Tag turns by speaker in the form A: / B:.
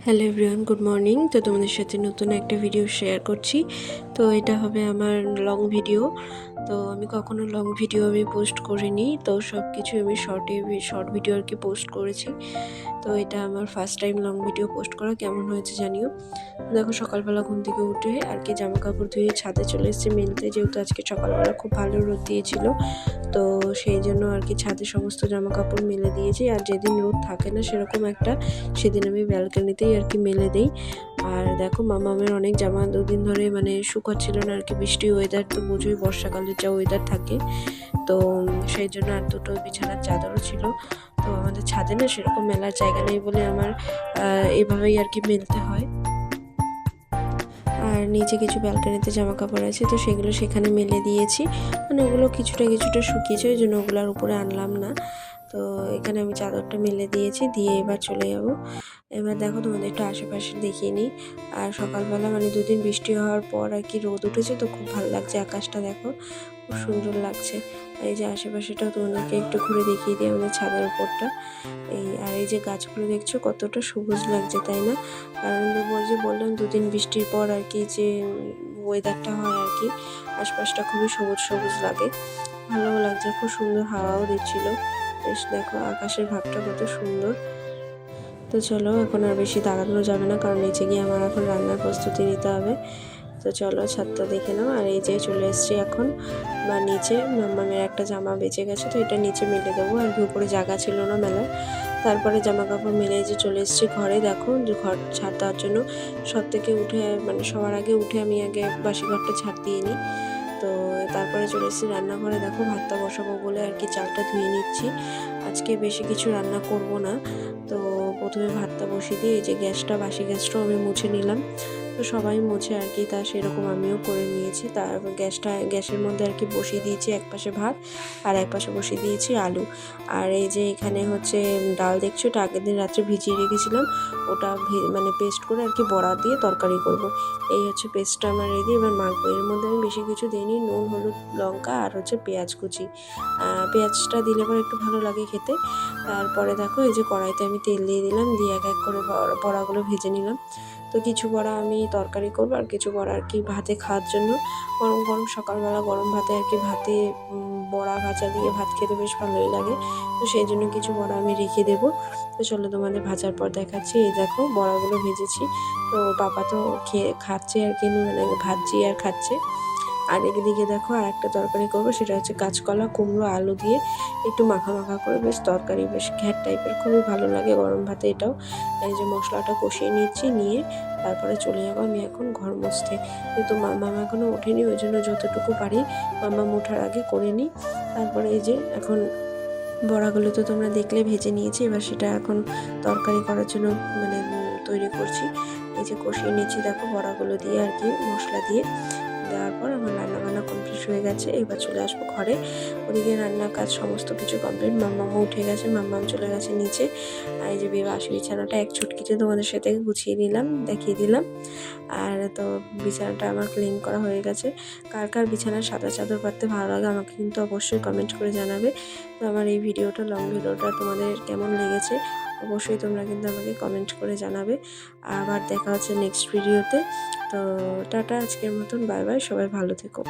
A: Hello everyone, good morning. তো তোমাদের সাথে নতুন একটা ভিডিও শেয়ার করছি। তো এটা হবে আমার লং ভিডিও। তো আমি কখনো লং ভিডিও পোস্ট করিনি, তো সব কিছু আমি শর্ট ভিডিও আর কি পোস্ট করেছি। তো এটা আমার first time long video post করা। কেমন হয়েছে জানিও। দেখো, সকালবেলা ঘুম থেকে উঠে আর কি জামা কাপড় ধুয়ে ছাদে চলে এসেছি মেলতে, যেহেতু আজকে সকালবেলা খুব ভালো রোদ দিয়েছিল। তো সেই জন্য আর কি ছাদে সমস্ত জামা কাপড় মেলে দিয়েছি। আর যেদিন রোদ থাকে না সেরকম সেদিন আমি ব্যালকনিতেই আর কি মেলে দিই। আর দেখো, মামামের অনেক জামা দুদিন ধরে শুকাচ্ছিল না আর কি, বৃষ্টি ওয়েদার তো বোঝোই, বর্ষাকালের যা ওয়েদার থাকে। তো সেই জন্য আর দুটো বিছানার চাদরও ছিল। তো আমাদের ছাদে না সেরকম মেলার জায়গা নেই বলে আমার এভাবেই আর কি মেলতে হয়। আর নিচে কিছু ব্যালকনিতে জামা কাপড় আছে, তো সেগুলো সেখানে মেলে দিয়েছি। ওগুলো কিছুটা শুকিয়েছে, ওই জন্য ওগুলোর উপরে আনলাম না। তো এখানে আমি চাদরটা মেলে দিয়েছি, দিয়ে এবার চলে যাব। এবার দেখো, তোমাদের একটু আশেপাশে দেখিয়ে নিই। আর সকালবেলা দুদিন বৃষ্টি হওয়ার পর আর কি রোদ উঠেছে, তো খুব ভালো লাগছে। আকাশটা দেখো, খুব সুন্দর লাগছে। এই যে আশেপাশেটাও তোমাদেরকে একটু ঘুরে দেখিয়ে দিই, আমাদের ছাদের উপরটা। আর এই যে গাছগুলো দেখছো কতটা সবুজ লাগছে, তাই না? কারণ বললাম দুদিন বৃষ্টির পর আর কি যে ওয়েদারটা হয় আর কি, আশপাশটা খুবই সবুজ সবুজ লাগে, ভালোও লাগছে। খুব সুন্দর হাওয়াও দিচ্ছিল। বেশ দেখো, আকাশের ভাবটা কত সুন্দর। তো চলো, এখন আর বেশি দাঁড়ানো যাবে না, কারণ নিচে গিয়ে আমার এখন রান্নার প্রস্তুতি নিতে হবে। তো চলো, ছাদটা দেখে নাও। আর এই যে চলে এসছি এখন নিচে। মামামের একটা জামা বেঁচে গেছে, তো এটা নিচে মেলে দেবো। আর কি উপরে জায়গা ছিল না মেলার। তারপরে জামা কাপড় মেলে যে চলে এসেছি ঘরে। দেখো, যে ঘর ছাড় দেওয়ার জন্য সব থেকে উঠে সবার আগে উঠে আমি আগে বাসি ঘরটা ছাড় দিয়ে নিই। তো তারপরে চলে এসেছি রান্নাঘরে। দেখো, ভাতটা বসাবো বলে আর কি চালটা ধুয়ে নিচ্ছি। আজকে বেশি কিছু রান্না করব না। তো প্রথমে ভাতটা বসিয়ে দিয়ে এই যে বাসি গ্যাসটাও আমি মুছে নিলাম। তো সবাই মুছে আর কি, তা সেরকম আমিও করে নিয়েছি। তারপর গ্যাসের মধ্যে আর কি বসিয়ে দিয়েছি এক পাশে ভাত, আর এক পাশে বসিয়ে দিয়েছি আলু। আর এই যে এখানে হচ্ছে ডাল দেখছো, এটা আগের দিন রাত্রে ভিজিয়ে রেখেছিলাম। ওটা পেস্ট করে আর কি বড়া দিয়ে তরকারি করব। এই হচ্ছে পেস্টটা আমার রেডি। এবার মাখবো। এর মধ্যে আমি বেশি কিছু দিইনি, নুন, হলুদ, লঙ্কা আর হচ্ছে পেঁয়াজ কুচি। পেঁয়াজটা দিলে পরে একটু ভালো লাগে খেতে। তারপরে দেখো, এই যে কড়াইতে আমি তেল দিয়ে দিলাম, দিয়ে এক এক করে বড়াগুলো ভেজে নিলাম। তো কিছু বড়া আমি তরকারি করবো, আর কিছু বড়া আর কি ভাতে খাওয়ার জন্য। গরম গরম সকালবেলা গরম ভাতে আর কি বড়া ভাজা দিয়ে ভাত খেতে বেশ ভালোই লাগে। তো সেই জন্য কিছু বড়া আমি রেখে দেবো। তো চলো, তোমাদের ভাজার পর দেখাচ্ছি। এই দেখো, বড়াগুলো ভেজেছি। তো পাপা তো খাচ্ছে আর কি, ভাজছি আর খাচ্ছে। আর এদিকে দেখো, আর একটা তরকারি করবো, সেটা হচ্ছে কাঁচকলা, কুমড়ো, আলু দিয়ে একটু মাখা মাখা করে বেশ তরকারি, বেশ ঘ্যাট টাইপের, খুবই ভালো লাগে গরম ভাতে এটাও। এই যে মশলাটা কষিয়ে নিচ্ছি, নিয়ে তারপরে চলে যাবো আমি এখন ঘর মুছতে। কিন্তু মামা এখনও ওঠেনি, ওই জন্য যতটুকু পারি মামা ওঠার আগে করে নিই। তারপরে এই যে এখন বড়াগুলো তো তোমরা দেখলে ভেজে নিয়েছি। এবার সেটা এখন তরকারি করার জন্য তৈরি করছি। এই যে কষিয়ে নিচ্ছি, দেখো বড়াগুলো দিয়ে আর কি মশলা দিয়ে দেওয়ার পর আমার রান্নাবান্না কমপ্লিট হয়ে গেছে। এবার চলে আসবো ঘরে। ওদিকে রান্নার কাজ সমস্ত কিছু কমপ্লিট। মাম্মামও উঠে গেছে, মাম্মাম চলে গেছে নিচে। আর এই যে বাসি বিছানাটা এক চুটকিতে তোমাদের সাথে গুছিয়ে নিলাম, দেখিয়ে দিলাম। আর তো বিছানাটা আমার ক্লিন করা হয়ে গেছে। কার কার বিছানার সাদা চাদর পাততে ভালো লাগে আমাকে কিন্তু অবশ্যই কমেন্ট করে জানাবে। তো আমার এই লং ভিডিওটা তোমাদের কেমন লেগেছে অবশ্যই তোমরা কিন্তু আমাকে কমেন্ট করে জানাবে। আবার দেখা হচ্ছে নেক্সট ভিডিওতে। তো টাটা, আজকের মতন বাই বাই, সবাই ভালো থেকো।